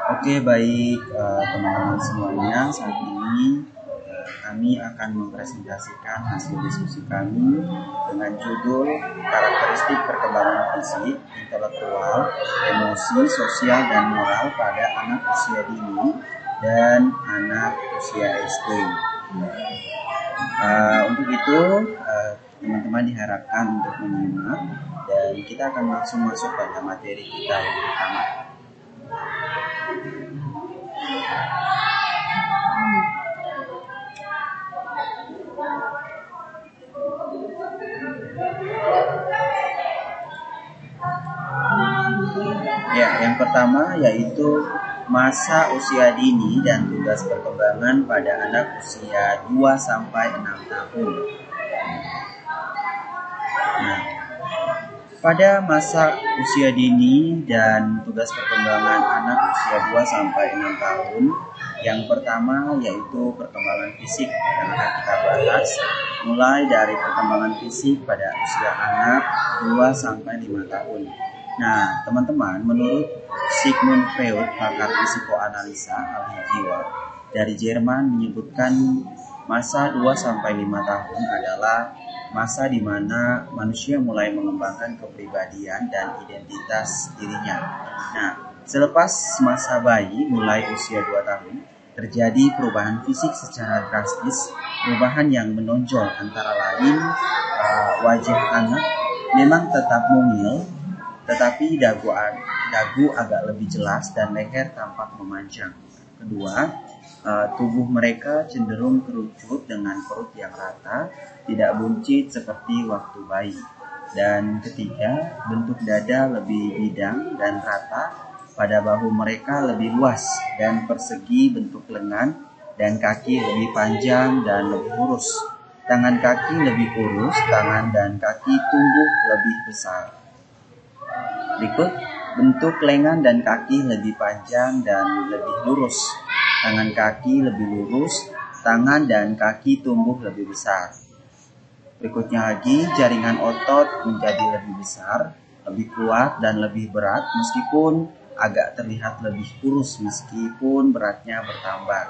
Oke, baik teman-teman semuanya. Saat ini kami akan mempresentasikan hasil diskusi kami dengan judul karakteristik perkembangan fisik, intelektual, emosi, sosial, dan moral pada anak usia dini dan anak usia SD. Untuk itu, teman-teman diharapkan untuk menyimak dan kita akan langsung masuk pada materi kita yang pertama. Ya, yang pertama yaitu masa usia dini dan tugas perkembangan pada anak usia 2-6 tahun. Nah, pada masa usia dini dan tugas perkembangan anak usia 2-6 tahun, yang pertama yaitu perkembangan fisik yang akan kita bahas, mulai dari perkembangan fisik pada usia anak 2-5 tahun. Nah, teman-teman, menurut Sigmund Freud, pakar psikoanalisa ahli jiwa dari Jerman, menyebutkan masa 2-5 tahun adalah masa di mana manusia mulai mengembangkan kepribadian dan identitas dirinya. Nah, selepas masa bayi mulai usia 2 tahun, terjadi perubahan fisik secara drastis. Perubahan yang menonjol antara lain wajah anak memang tetap mungil, tetapi dagu agak lebih jelas dan leher tampak memanjang. Kedua, tubuh mereka cenderung kerucut dengan perut yang rata, tidak buncit seperti waktu bayi. Dan ketiga, bentuk dada lebih bidang dan rata, pada bahu mereka lebih luas dan persegi bentuk lengan, dan kaki lebih panjang dan lebih lurus. Tangan kaki lebih kurus, tangan dan kaki tumbuh lebih besar. Berikut, bentuk lengan dan kaki lebih panjang dan lebih lurus. Tangan kaki lebih lurus, tangan dan kaki tumbuh lebih besar. Berikutnya lagi, jaringan otot menjadi lebih besar, lebih kuat dan lebih berat meskipun agak terlihat lebih kurus meskipun beratnya bertambah.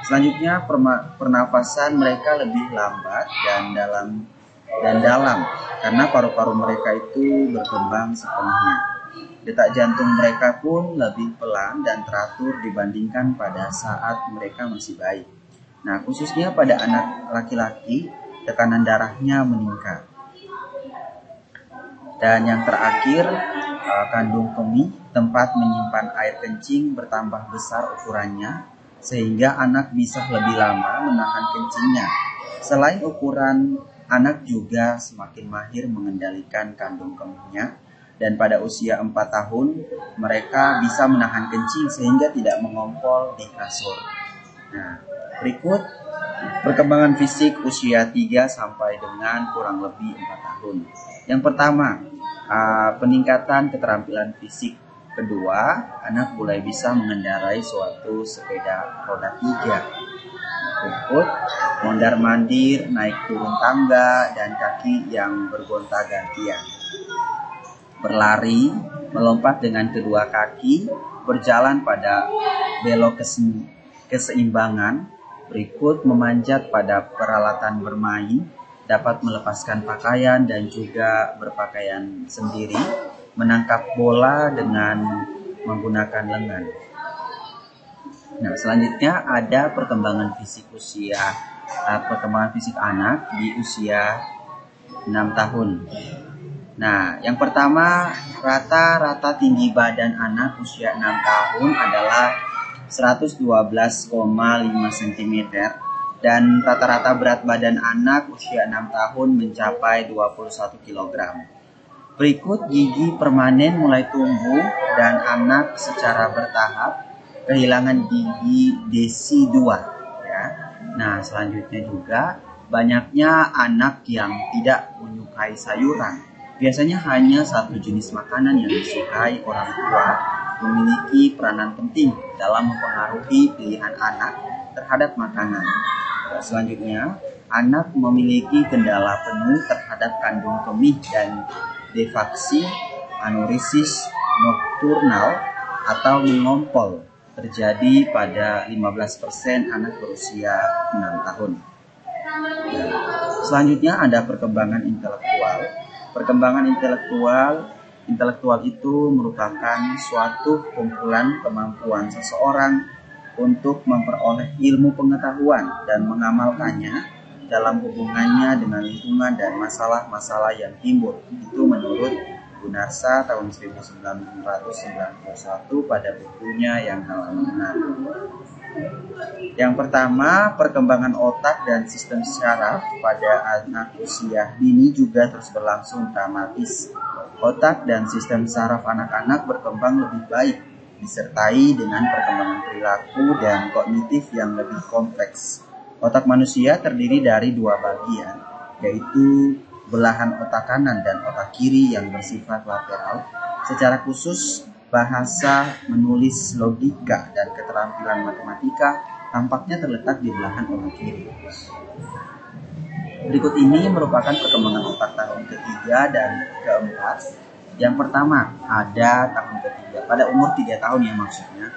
Selanjutnya, pernafasan mereka lebih lambat dan dalam karena paru-paru mereka itu berkembang sepenuhnya. Detak jantung mereka pun lebih pelan dan teratur dibandingkan pada saat mereka masih bayi. Nah, khususnya pada anak laki-laki, tekanan darahnya meningkat. Dan yang terakhir, kandung kemih, tempat menyimpan air kencing, bertambah besar ukurannya sehingga anak bisa lebih lama menahan kencingnya. Selain ukuran, anak juga semakin mahir mengendalikan kandung kemihnya, dan pada usia 4 tahun mereka bisa menahan kencing sehingga tidak mengompol di kasur. Nah, berikut perkembangan fisik usia 3 sampai dengan kurang lebih 4 tahun. Yang pertama, peningkatan keterampilan fisik. Kedua, anak mulai bisa mengendarai suatu sepeda roda 3. Berikut, mondar-mandir, naik turun tangga, dan kaki yang bergonta-gantian. Berlari, melompat dengan kedua kaki, berjalan pada belok keseimbangan. Berikut, memanjat pada peralatan bermain, dapat melepaskan pakaian dan juga berpakaian sendiri, menangkap bola dengan menggunakan lengan. Nah, selanjutnya ada perkembangan fisik anak di usia 6 tahun. Nah, yang pertama, rata-rata tinggi badan anak usia 6 tahun adalah 112,5 cm dan rata-rata berat badan anak usia 6 tahun mencapai 21 kg. Berikut, gigi permanen mulai tumbuh dan anak secara bertahap kehilangan gigi desi 2. Ya. Nah, selanjutnya juga banyaknya anak yang tidak menyukai sayuran. Biasanya hanya satu jenis makanan yang disukai orang tua memiliki peranan penting dalam mempengaruhi pilihan anak terhadap makanan. Selanjutnya, anak memiliki kendala penuh terhadap kandung kemih dan defaksi anurisis nokturnal atau mengompol terjadi pada 15% anak berusia 6 tahun. Selanjutnya ada perkembangan intelektual. Perkembangan intelektual itu merupakan suatu kumpulan kemampuan seseorang untuk memperoleh ilmu pengetahuan dan mengamalkannya dalam hubungannya dengan lingkungan dan masalah-masalah yang timbul. Itu menurut Gunarsa tahun 1991 pada bukunya yang halaman 6. Yang pertama, perkembangan otak dan sistem syaraf pada anak usia dini juga terus berlangsung dramatis. Otak dan sistem saraf anak-anak berkembang lebih baik, disertai dengan perkembangan perilaku dan kognitif yang lebih kompleks. Otak manusia terdiri dari dua bagian, yaitu belahan otak kanan dan otak kiri yang bersifat lateral. Secara khusus, bahasa, menulis, logika, dan keterampilan matematika tampaknya terletak di belahan otak kiri. Berikut ini merupakan perkembangan otak tahun ketiga dan keempat. Yang pertama ada tahun ketiga, pada umur 3 tahun ya maksudnya.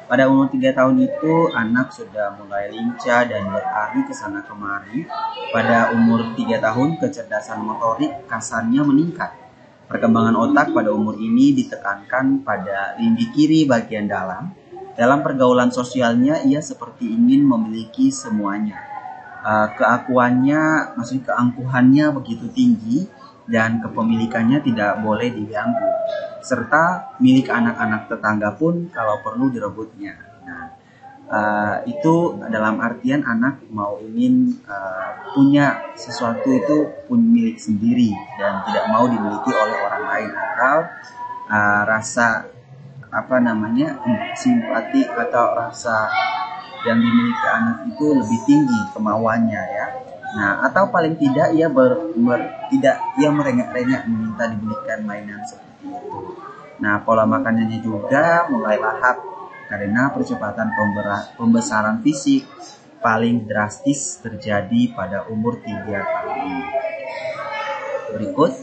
Pada umur 3 tahun itu anak sudah mulai lincah dan berlari ke sana kemari. Pada umur 3 tahun kecerdasan motorik kasarnya meningkat. Perkembangan otak pada umur ini ditekankan pada lindi kiri bagian dalam. Dalam pergaulan sosialnya ia seperti ingin memiliki semuanya. Keangkuhannya begitu tinggi dan kepemilikannya tidak boleh diganggu, serta milik anak-anak tetangga pun kalau perlu direbutnya. Nah, itu dalam artian anak mau ingin punya sesuatu itu punya milik sendiri dan tidak mau dimiliki oleh orang lain, atau rasa simpati atau rasa yang dimiliki anak itu lebih tinggi kemauannya ya. Nah, atau paling tidak ia merengek-rengek meminta dibelikan mainan seperti itu. Nah, pola makanannya juga mulai lahap karena percepatan pembesaran fisik paling drastis terjadi pada umur 3 tahun. Berikut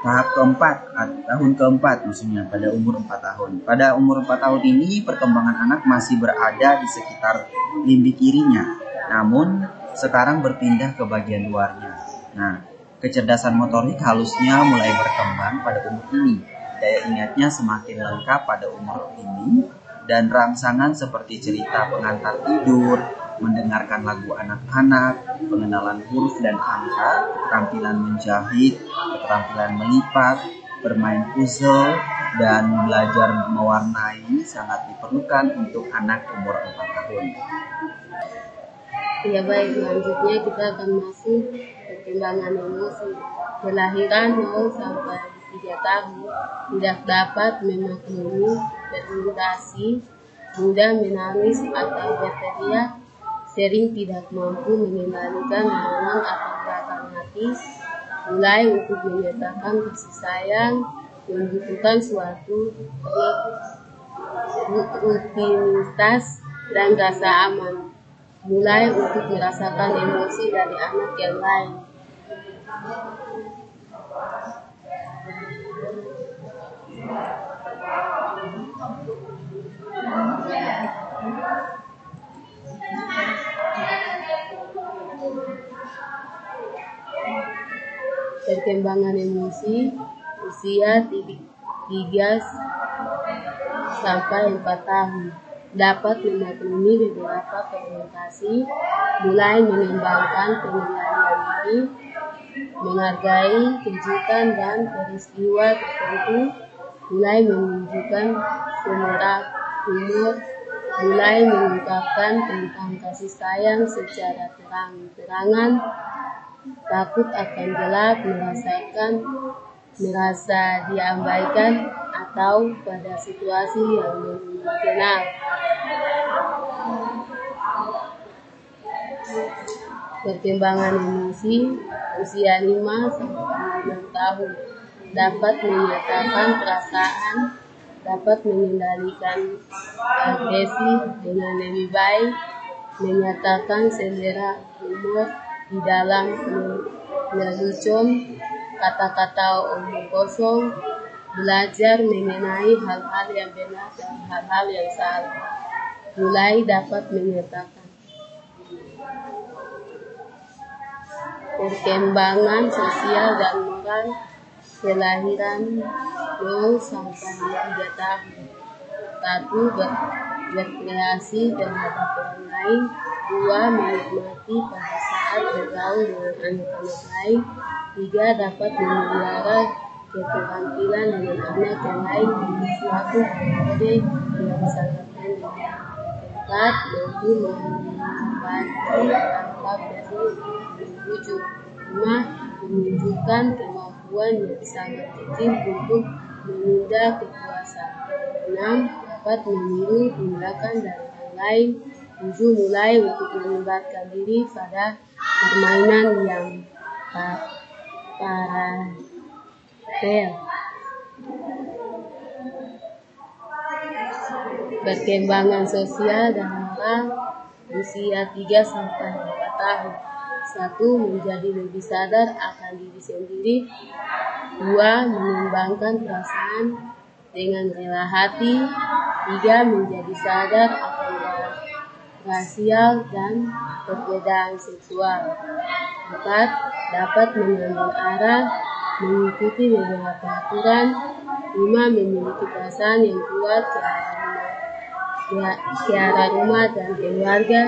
tahap keempat, tahun keempat maksudnya pada umur 4 tahun. Pada umur 4 tahun ini perkembangan anak masih berada di sekitar lindi kirinya, namun sekarang berpindah ke bagian luarnya. Nah, kecerdasan motorik halusnya mulai berkembang pada umur ini. Daya ingatnya semakin lengkap pada umur ini, dan rangsangan seperti cerita pengantar tidur, mendengarkan lagu anak-anak, pengenalan huruf dan angka, keterampilan menjahit, keterampilan melipat, bermain puzzle, dan belajar mewarnai sangat diperlukan untuk anak umur 4 tahun. Ya baik, selanjutnya kita akan masuk perkembangan emosi. Kelahiran 0 sampai 3 tahun tidak dapat memaklumi beriritasi, mudah menangis atau berteriak, sering tidak mampu mengendalikan omongan atau gerakan hati, mulai untuk menyatakan kasih sayang, membutuhkan suatu rutinitas dan rasa aman, mulai untuk merasakan emosi dari anak yang lain. Perkembangan emosi usia 3 sampai 4 tahun dapat memaklumi beberapa komunikasi, mulai mengembangkan pengendalian diri, menghargai kejutan dan peristiwa tertentu, mulai menunjukkan selera humor, mulai mengungkapkan tentang kasih sayang secara terang-terangan, takut akan gelap, merasa diabaikan atau pada situasi yang menyenangkan. Perkembangan emosi usia 5 sampai 6 tahun dapat menyatakan perasaan, dapat mengendalikan agresi dengan lebih baik, menyatakan selera humor di dalam lelucon, kata-kata omong kosong, belajar mengenai hal-hal yang benar dan hal-hal yang salah, mulai dapat menyatakan perkembangan sosial dan moral kelahiran 0 sampai 3 tahun. 1. Berkreasi terhadap orang lain. 2. Menikmati pada saat bergaul dengan anak-anak lain. 3. Dapat memelihara keterampilan dengan anak yang lain di suatu metode yang sangat penting. 4. Mampu membantu tanpa perlu dibujuk. 5. Menunjukkan kemampuan yang sangat kecil untuk menunda kekuasaan. 6. Dapat meniru tindakan dari orang lain. 7. Mulai untuk melibatkan diri pada permainan yang paralel. Perkembangan sosial dan moral usia 3 sampai 4 tahun. 1. Menjadi lebih sadar akan diri sendiri. 2. Mengembangkan perasaan dengan rela hati. 3. Menjadi sadar akan rasial dan perbedaan seksual. 4. Dapat mengambil arah, mengikuti beberapa aturan. 5. Memiliki perasaan yang kuat ke arah rumah dan keluarga.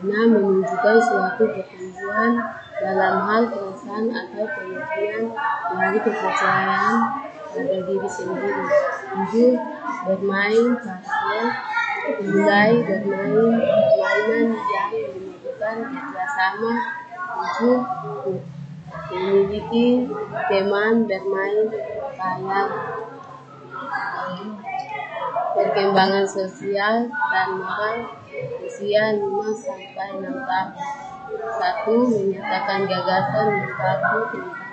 6. Menunjukkan suatu pertumbuhan dalam hal perasaan atau pengertian dari kepercayaan pada diri sendiri. 7. Bermain paralel, mulai bermain permainan yang membutuhkan kerjasama. 7. Memiliki teman bermain paralel. Perkembangan sosial dan moral usia 5 sampai 6 tahun. 1. Menyatakan gagasan yang baru tentang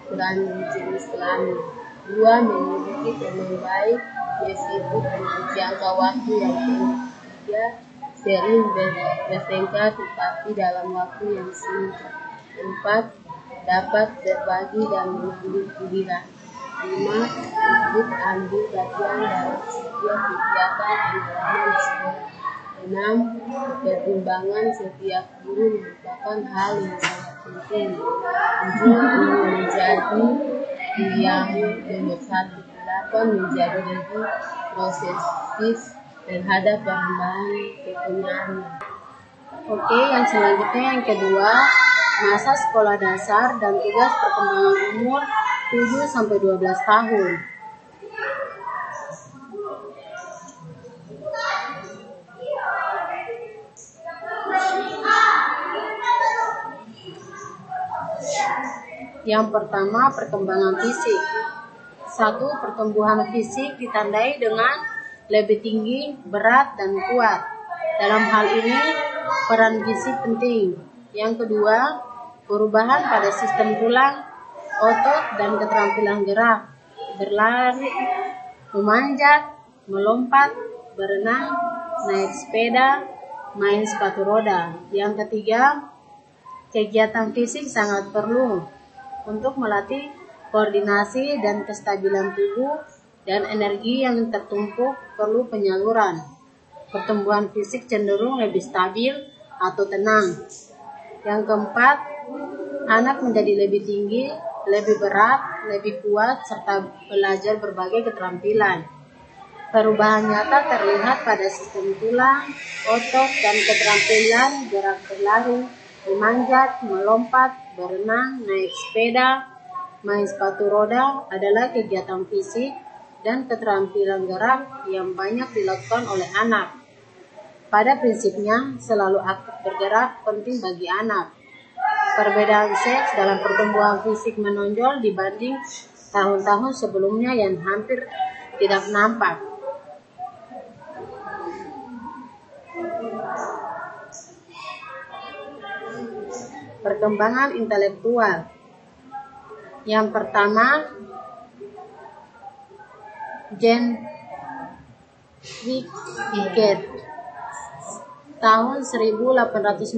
peran jenis kelamin. 2. Memiliki teman baik meskipun dengan jangka waktu yang pendek. 3. Sering bertengkar tetapi dalam waktu yang singkat. 4. Dapat berbagi dan mengambil pilihan. 5. Ikut ambil bagian dalam setiap kegiatan pengalaman di sekolah. 6. Pertimbangan setiap guru merupakan hal yang sangat penting. 7. Menjadi yang nomor 1. 8. Menjadi lebih prosesif terhadap bahan-bahan kepunyaannya. Oke, yang selanjutnya yang kedua, masa sekolah dasar dan tugas perkembangan umur 7 sampai 12 tahun. Yang pertama, perkembangan fisik. 1. Pertumbuhan fisik ditandai dengan lebih tinggi, berat, dan kuat. Dalam hal ini, peran fisik penting. Yang kedua, perubahan pada sistem tulang, otot, dan keterampilan gerak, berlari, memanjat, melompat, berenang, naik sepeda, main sepatu roda. Yang ketiga, kegiatan fisik sangat perlu untuk melatih koordinasi dan kestabilan tubuh, dan energi yang tertumpuk perlu penyaluran. Pertumbuhan fisik cenderung lebih stabil atau tenang. Yang keempat, anak menjadi lebih tinggi, lebih berat, lebih kuat, serta belajar berbagai keterampilan. Perubahan nyata terlihat pada sistem tulang, otot, dan keterampilan gerak berlari, memanjat, melompat, berenang, naik sepeda, main sepatu roda adalah kegiatan fisik dan keterampilan gerak yang banyak dilakukan oleh anak. Pada prinsipnya, selalu aktif bergerak penting bagi anak. Perbedaan seks dalam pertumbuhan fisik menonjol dibanding tahun-tahun sebelumnya yang hampir tidak nampak. Perkembangan intelektual. Yang pertama, Jean Piaget tahun 1896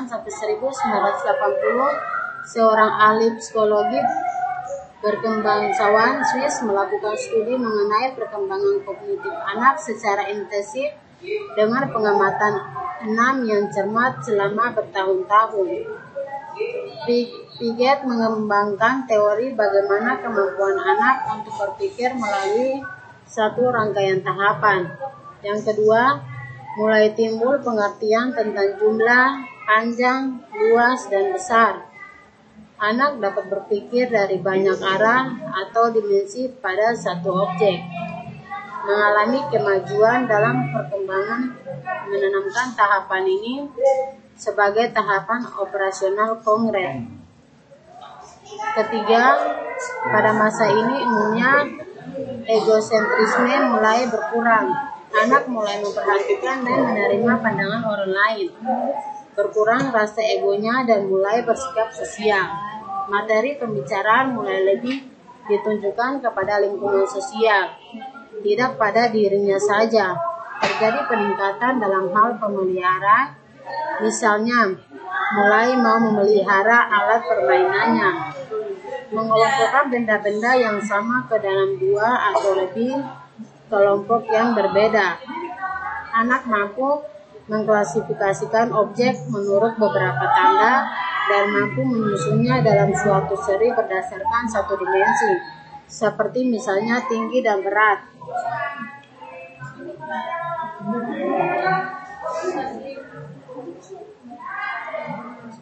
sampai 1980, seorang ahli psikologi Berkembangsawan Swiss melakukan studi mengenai perkembangan kognitif anak secara intensif dengan pengamatan 6 yang cermat selama bertahun-tahun. Piaget mengembangkan teori bagaimana kemampuan anak untuk berpikir melalui satu rangkaian tahapan. Yang kedua, mulai timbul pengertian tentang jumlah, panjang, luas, dan besar. Anak dapat berpikir dari banyak arah atau dimensi pada satu objek. Mengalami kemajuan dalam perkembangan menanamkan tahapan ini sebagai tahapan operasional konkret. Ketiga, pada masa ini umumnya egosentrisme mulai berkurang. Anak mulai memperhatikan dan menerima pandangan orang lain. Berkurang rasa egonya dan mulai bersikap sosial. Materi pembicaraan mulai lebih ditunjukkan kepada lingkungan sosial, tidak pada dirinya saja. Terjadi peningkatan dalam hal pemeliharaan, misalnya mulai mau memelihara alat permainannya, mengelompokkan benda-benda yang sama ke dalam 2 atau lebih kelompok yang berbeda. Anak mampu mengklasifikasikan objek menurut beberapa tanda dan mampu menyusunnya dalam suatu seri berdasarkan satu dimensi, seperti misalnya tinggi dan berat.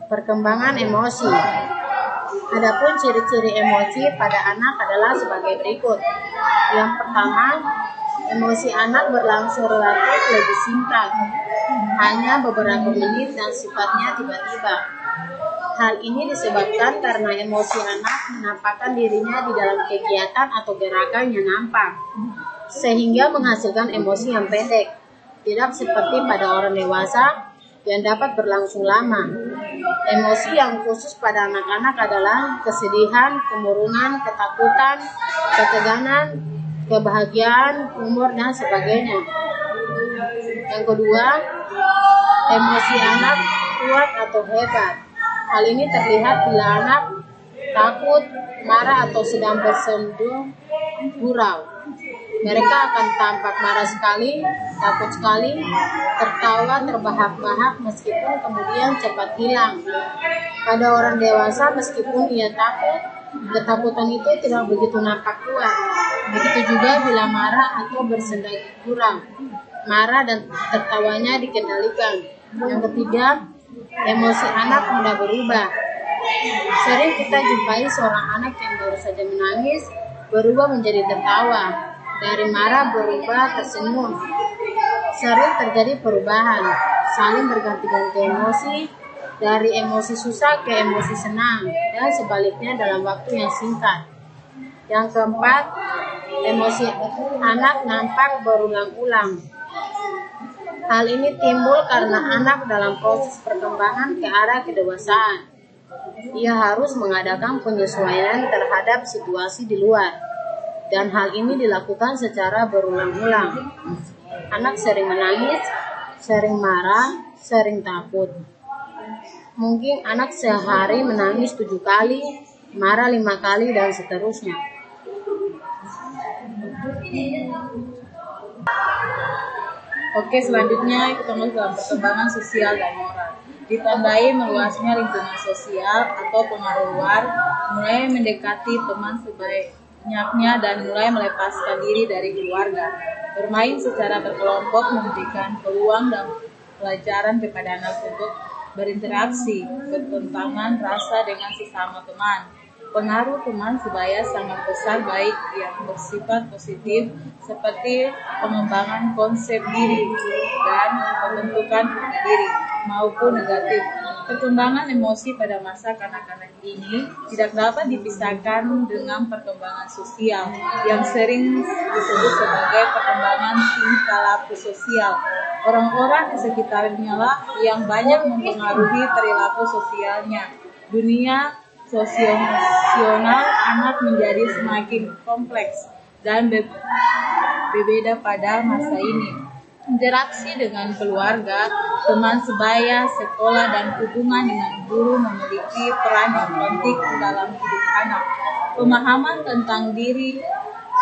Perkembangan emosi. Adapun ciri-ciri emosi pada anak adalah sebagai berikut. Yang pertama, emosi anak berlangsung relatif lebih singkat, hanya beberapa menit dan sifatnya tiba-tiba. Hal ini disebabkan karena emosi anak menampakkan dirinya di dalam kegiatan atau gerakan yang nampak, sehingga menghasilkan emosi yang pendek, tidak seperti pada orang dewasa yang dapat berlangsung lama. Emosi yang khusus pada anak-anak adalah kesedihan, kemurungan, ketakutan, ketegangan, kebahagiaan, humor, dan sebagainya. Yang kedua, emosi anak kuat atau hebat. Hal ini terlihat bila anak takut, marah, atau sedang bersembunyi gurau. Mereka akan tampak marah sekali, takut sekali, tertawa terbahak-bahak meskipun kemudian cepat hilang. Pada orang dewasa, meskipun ia takut, ketakutan itu tidak begitu nampak kuat. Begitu juga bila marah atau bersendagi gurau. Marah dan tertawanya dikendalikan. Yang ketiga, emosi anak mudah berubah. Sering kita jumpai seorang anak yang baru saja menangis berubah menjadi tertawa, dari marah berubah tersenyum. Sering terjadi perubahan, saling berganti-ganti emosi, dari emosi susah ke emosi senang, dan sebaliknya dalam waktu yang singkat. Yang keempat, emosi anak nampak berulang-ulang. Hal ini timbul karena anak dalam proses perkembangan ke arah kedewasaan. Ia harus mengadakan penyesuaian terhadap situasi di luar, dan hal ini dilakukan secara berulang-ulang. Anak sering menangis, sering marah, sering takut. Mungkin anak sehari menangis 7 kali, marah 5 kali, dan seterusnya. Oke, selanjutnya kita masuk dalam perkembangan sosial dan moral. Ditandai meluasnya lingkungan sosial atau pengaruh luar, mulai mendekati teman sebanyaknya dan mulai melepaskan diri dari keluarga. Bermain secara berkelompok memberikan peluang dan pelajaran kepada anak untuk berinteraksi, bertentangan rasa dengan sesama teman. Pengaruh teman sebaya sangat besar, baik yang bersifat positif seperti pengembangan konsep diri dan pembentukan diri, maupun negatif. Perkembangan emosi pada masa kanak-kanak ini tidak dapat dipisahkan dengan perkembangan sosial yang sering disebut sebagai perkembangan tingkah laku sosial. Orang-orang di sekitarnya lah yang banyak mempengaruhi perilaku sosialnya. Dunia sosioemosional anak menjadi semakin kompleks dan berbeda pada masa ini. Interaksi dengan keluarga, teman sebaya, sekolah, dan hubungan dengan guru memiliki peran yang penting dalam hidup anak. pemahaman tentang diri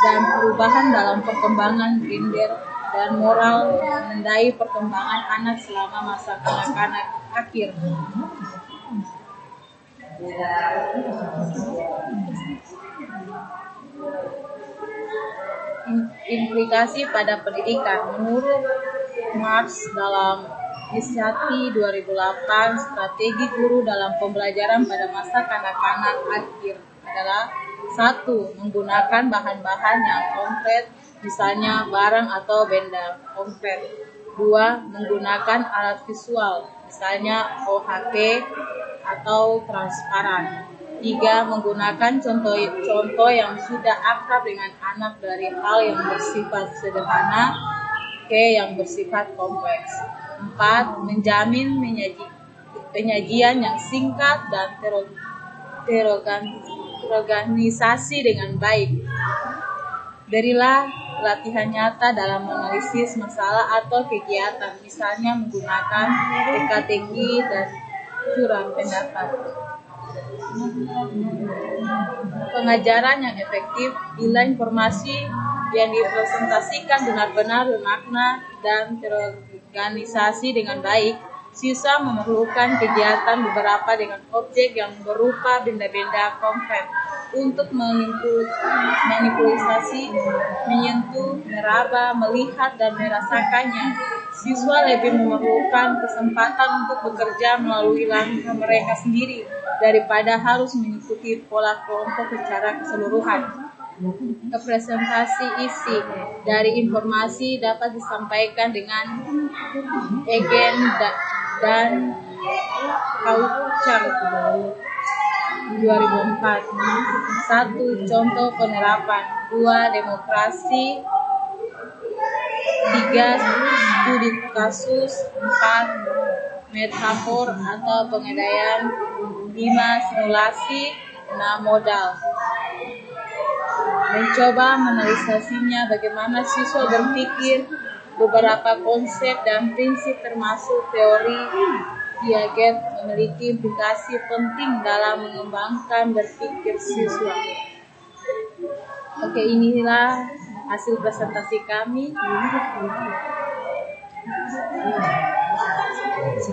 dan perubahan dalam perkembangan gender dan moral menandai perkembangan anak selama masa kanak-kanak akhir. Implikasi pada pendidikan. Menurut Marx dalam Inisiatif 2008, strategi guru dalam pembelajaran pada masa kanak-kanak akhir adalah 1. Menggunakan bahan-bahan yang konkret, misalnya barang atau benda konkret. 2. Menggunakan alat visual, misalnya OHP atau transparan. 3. Menggunakan contoh yang sudah akrab dengan anak dari hal yang bersifat sederhana ke yang bersifat kompleks. 4. Menjamin penyajian yang singkat dan terorganisasi dengan baik. Berilah latihan nyata dalam menganalisis masalah atau kegiatan, misalnya menggunakan teka-teki dan curang pendapat. Pengajaran yang efektif bila informasi yang dipresentasikan benar-benar bermakna dan terorganisasi dengan baik. Siswa memerlukan kegiatan beberapa dengan objek yang berupa benda-benda konkret untuk manipulasi, menyentuh, meraba, melihat, dan merasakannya. Siswa lebih memerlukan kesempatan untuk bekerja melalui langkah mereka sendiri daripada harus mengikuti pola kelompok secara keseluruhan. Representasi isi dari informasi dapat disampaikan dengan Egen dan Kauchar 2004. 1. Contoh penerapan. 2. Demokrasi. 3. Studi kasus. 4. Metafor atau pengendalian. 5. Simulasi. 6. Modal. Mencoba menganalisasinya bagaimana siswa berpikir, beberapa konsep dan prinsip termasuk teori Piaget memiliki implikasi penting dalam mengembangkan berpikir siswa. Oke, inilah hasil presentasi kami.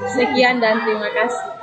Sekian dan terima kasih.